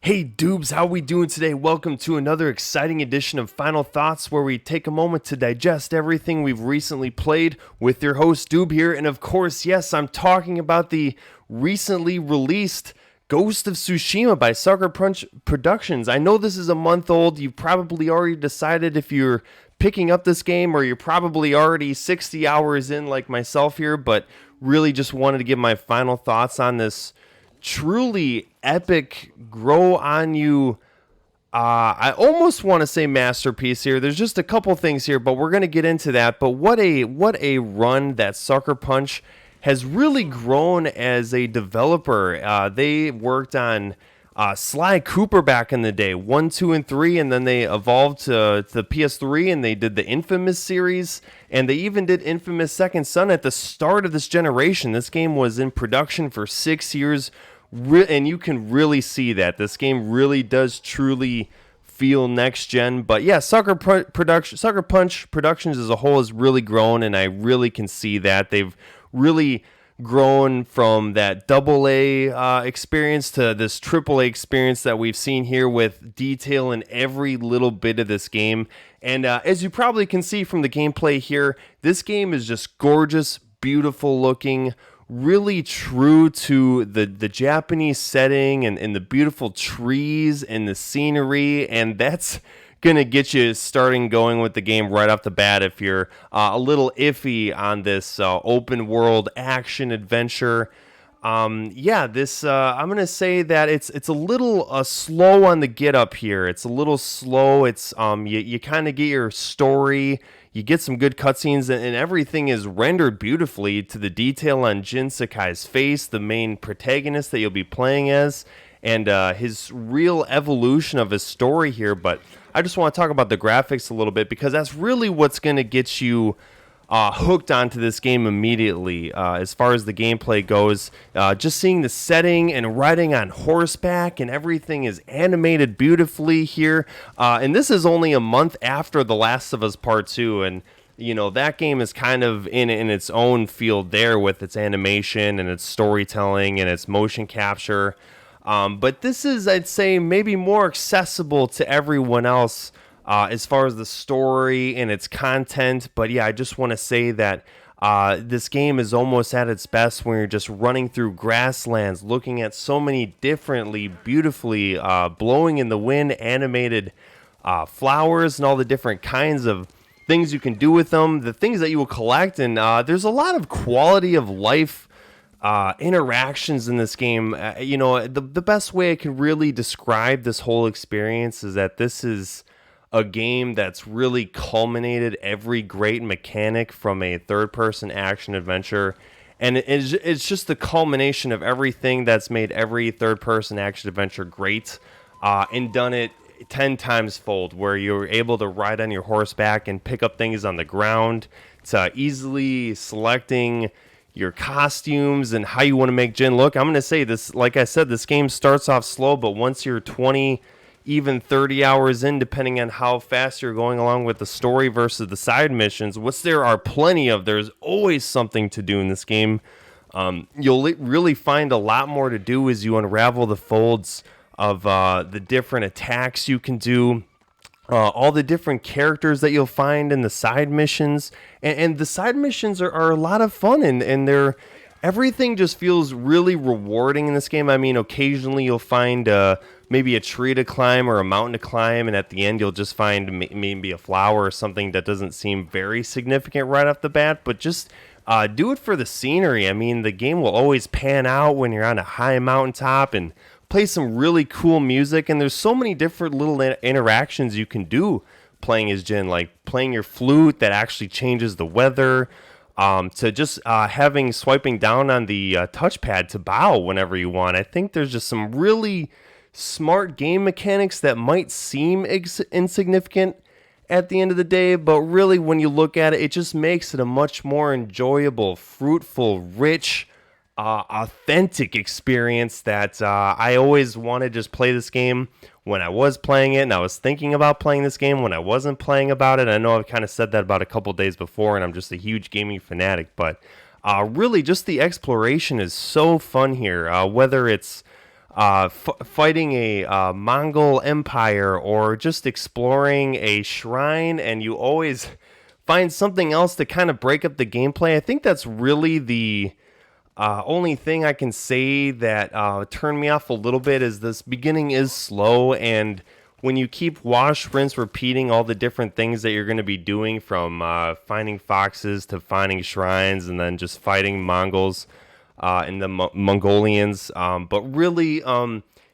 Hey Doobs, how we doing today? Welcome to another exciting edition of Final Thoughts where we take a moment to digest everything we've recently played with your host Doob here. And of course, yes, I'm talking about the recently released Ghost of Tsushima by Sucker Punch Productions. I know this is a month old. You've probably already decided if you're picking up this game or you're probably already 60 hours in like myself here, but really just wanted to give my final thoughts on this truly epic, grow on you. I almost want to say masterpiece here. There's just a couple things here, but we're gonna get into that. But what a run that Sucker Punch has really grown as a developer. They worked on Sly Cooper back in the day, 1, 2, and 3, and then they evolved to the PS3 and they did the Infamous series, and they even did Infamous Second Son at the start of this generation. This game was in production for 6 years, and you can really see that this game really does truly feel next gen. But yeah, Sucker Punch Productions as a whole has really grown, and I really can see that they've really grown from that AA experience to this AAA experience that we've seen here with detail in every little bit of this game. And as you probably can see from the gameplay here, this game is just gorgeous, beautiful looking, really true to the Japanese setting and the beautiful trees and the scenery, and that's gonna get you starting going with the game right off the bat if you're a little iffy on this open world action adventure. This I'm gonna say that it's a little slow on the get up here. It's a little slow. It's you kind of get your story. You get some good cutscenes, and everything is rendered beautifully to the detail on Jin Sakai's face, the main protagonist that you'll be playing as, and his real evolution of his story here. But I just want to talk about the graphics a little bit because that's really what's going to get you hooked onto this game immediately. As far as the gameplay goes, just seeing the setting and riding on horseback and everything is animated beautifully here. And this is only a month after The Last of Us Part 2, and you know that game is kind of in its own field there with its animation and its storytelling and its motion capture. But this is, I'd say, maybe more accessible to everyone else as far as the story and its content. But yeah, I just want to say that this game is almost at its best when you're just running through grasslands, looking at so many differently, beautifully blowing in the wind, animated flowers and all the different kinds of things you can do with them, the things that you will collect. And there's a lot of quality of life interactions in this game. The best way I can really describe this whole experience is that this is a game that's really culminated every great mechanic from a third-person action adventure, and it's just the culmination of everything that's made every third-person action adventure great, and done it 10 times fold, where you're able to ride on your horseback and pick up things on the ground, to easily selecting your costumes and how you want to make Jin look. I'm going to say this, like I said, this game starts off slow, but once you're 20, even 30 hours in, depending on how fast you're going along with the story versus the side missions, which there are plenty of, there's always something to do in this game. You'll really find a lot more to do as you unravel the folds of the different attacks you can do, all the different characters that you'll find in the side missions, and the side missions are a lot of fun, and they're everything just feels really rewarding in this game. I mean, occasionally you'll find maybe a tree to climb or a mountain to climb, and at the end you'll just find maybe a flower or something that doesn't seem very significant right off the bat, but just do it for the scenery. I mean, the game will always pan out when you're on a high mountaintop and play some really cool music, and there's so many different little interactions you can do playing as Jin, like playing your flute that actually changes the weather, to just swiping down on the touchpad to bow whenever you want. I think there's just some really smart game mechanics that might seem insignificant at the end of the day, but really when you look at it, it just makes it a much more enjoyable, fruitful, rich, authentic experience that I always wanted to just play this game when I was playing it, and I was thinking about playing this game when I wasn't playing about it. I know I've kind of said that about a couple days before, and I'm just a huge gaming fanatic, but really just the exploration is so fun here, whether it's fighting a Mongol empire or just exploring a shrine, and you always find something else to kind of break up the gameplay. I think that's really the only thing I can say that turned me off a little bit is this beginning is slow, and when you keep wash, rinse, repeating all the different things that you're going to be doing, from finding foxes to finding shrines and then just fighting Mongols and the Mongolians, but really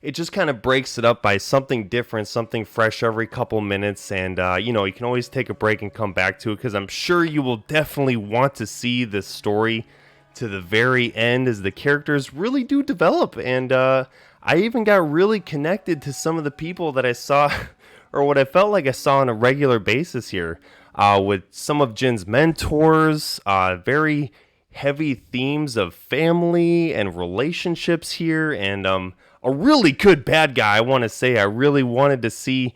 it just kind of breaks it up by something different, something fresh every couple minutes, and you can always take a break and come back to it, because I'm sure you will definitely want to see this story to the very end, as the characters really do develop. And I even got really connected to some of the people that I saw or what I felt like I saw on a regular basis here, with some of Jin's mentors. Very heavy themes of family and relationships here, and a really good bad guy. I want to say I really wanted to see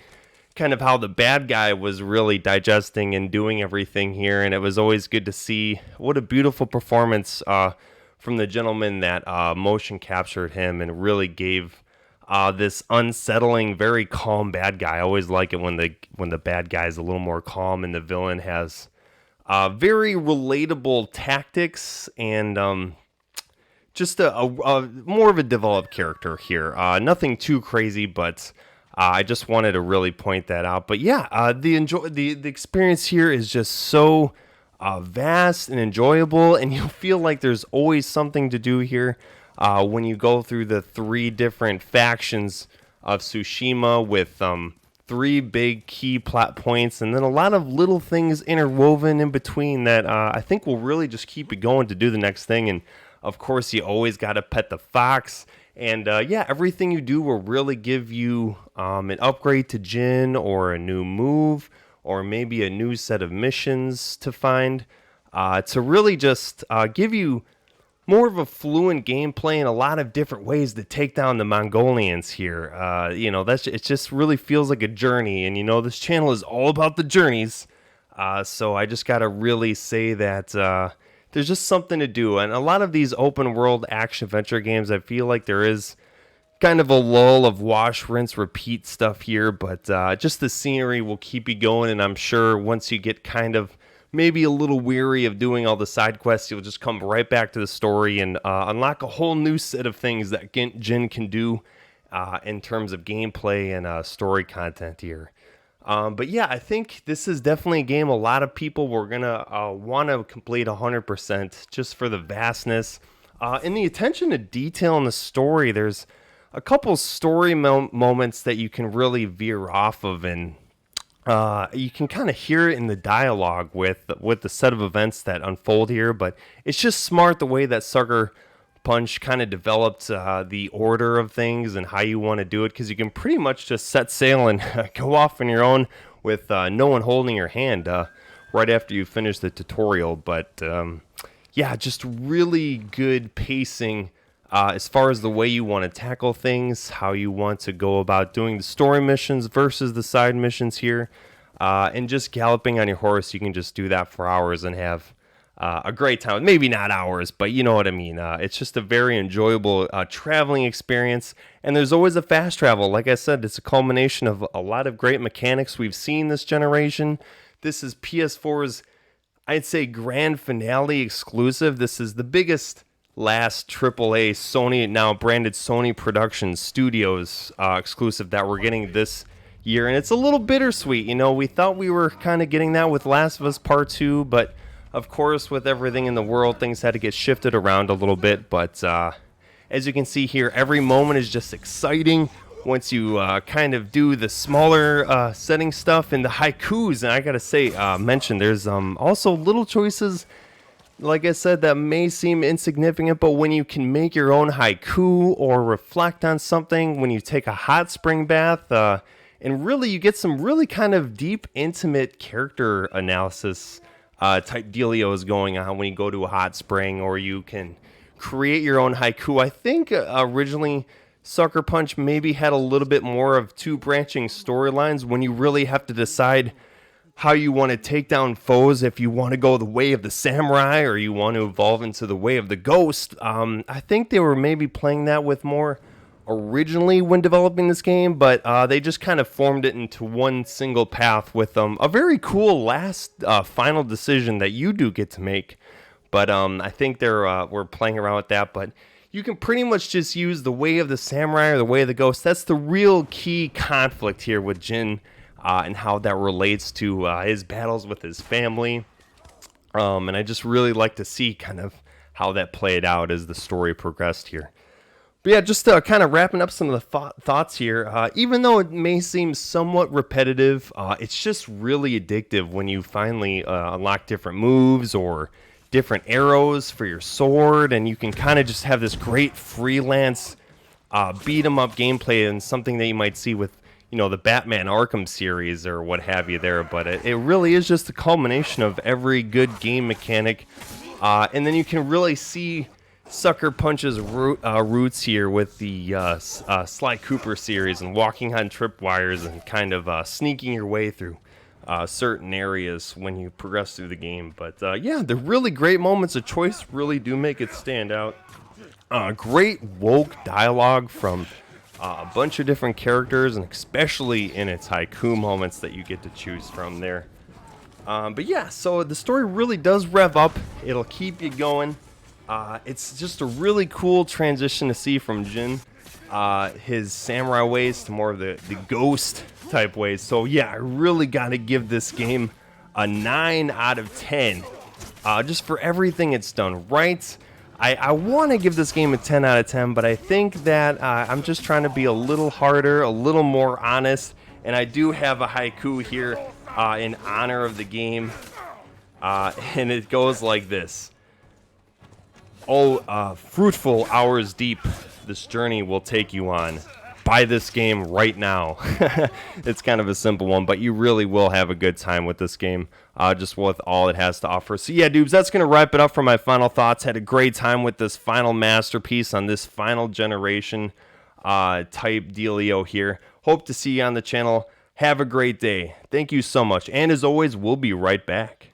kind of how the bad guy was really digesting and doing everything here, and it was always good to see what a beautiful performance from the gentleman that motion captured him and really gave this unsettling, very calm bad guy. I always like it when the bad guy is a little more calm and the villain has very relatable tactics and just a more of a developed character here. Nothing too crazy, but I just wanted to really point that out. But yeah, the experience here is just so vast and enjoyable, and you feel like there's always something to do here when you go through the three different factions of Tsushima, with three big key plot points, and then a lot of little things interwoven in between that I think will really just keep you going to do the next thing. And of course, you always got to pet the fox. And yeah, everything you do will really give you an upgrade to Jin, or a new move, or maybe a new set of missions to find, to really just give you more of a fluent gameplay and a lot of different ways to take down the Mongolians here. It just really feels like a journey, and this channel is all about the journeys. So I just got to really say that there's just something to do. And a lot of these open world action adventure games, I feel like there is kind of a lull of wash, rinse, repeat stuff here, but just the scenery will keep you going. And I'm sure once you get kind of maybe a little weary of doing all the side quests, you'll just come right back to the story and unlock a whole new set of things that Jin can do in terms of gameplay and story content here. But yeah, I think this is definitely a game a lot of people were going to want to complete 100%, just for the vastness and the attention to detail in the story. There's a couple story moments that you can really veer off of, and you can kind of hear it in the dialogue with the set of events that unfold here. But it's just smart the way that Sucker Punch kind of developed the order of things and how you want to do it, because you can pretty much just set sail and go off on your own with no one holding your hand right after you finish the tutorial. But yeah, just really good pacing as far as the way you want to tackle things, how you want to go about doing the story missions versus the side missions here, and just galloping on your horse. You can just do that for hours and have a great time. Maybe not hours, but you know what I mean. It's just a very enjoyable traveling experience, and there's always a fast travel. Like I said, it's a culmination of a lot of great mechanics we've seen this generation. This is PS4's, I'd say, grand finale exclusive. This is the biggest last AAA Sony, now branded Sony Production Studios exclusive that we're getting this year, and it's a little bittersweet. We thought we were kind of getting that with Last of Us Part 2, but of course, with everything in the world, things had to get shifted around a little bit. But as you can see here, every moment is just exciting once you kind of do the smaller setting stuff and the haikus. And I got to say, mention, there's also little choices, like I said, that may seem insignificant, but when you can make your own haiku or reflect on something, when you take a hot spring bath, and really you get some really kind of deep, intimate character analysis type dealios going on when you go to a hot spring, or you can create your own haiku. I think originally Sucker Punch maybe had a little bit more of two branching storylines when you really have to decide how you want to take down foes, if you want to go the way of the samurai or you want to evolve into the way of the ghost. I think they were maybe playing that with more originally when developing this game, but they just kind of formed it into one single path with a very cool last final decision that you do get to make. But I think we're playing around with that. But you can pretty much just use the way of the samurai or the way of the ghost. That's the real key conflict here with Jin, and how that relates to his battles with his family. And I just really like to see kind of how that played out as the story progressed here. But yeah, just kind of wrapping up some of the thoughts here. Even though it may seem somewhat repetitive, it's just really addictive when you finally unlock different moves or different arrows for your sword, and you can kind of just have this great freelance beat 'em up gameplay, and something that you might see with the Batman Arkham series or what have you there. But it really is just the culmination of every good game mechanic, and then you can really see Sucker Punch's roots here with the Sly Cooper series and walking on tripwires and kind of sneaking your way through certain areas when you progress through the game. But yeah, the really great moments of choice really do make it stand out. Great woke dialogue from a bunch of different characters, and especially in its haiku moments that you get to choose from there. But yeah, so the story really does rev up. It'll keep you going. It's just a really cool transition to see from Jin, his samurai ways to more of the ghost type ways. So yeah, I really got to give this game a 9 out of 10, just for everything it's done right. I want to give this game a 10 out of 10, but I think that I'm just trying to be a little harder, a little more honest, and I do have a haiku here in honor of the game, and it goes like this. Oh, fruitful hours deep, this journey will take you on. Buy this game right now. It's kind of a simple one, but you really will have a good time with this game, just with all it has to offer. So yeah, dudes, that's going to wrap it up for my final thoughts. Had a great time with this final masterpiece on this final generation type dealio here. Hope to see you on the channel. Have a great day. Thank you so much. And as always, we'll be right back.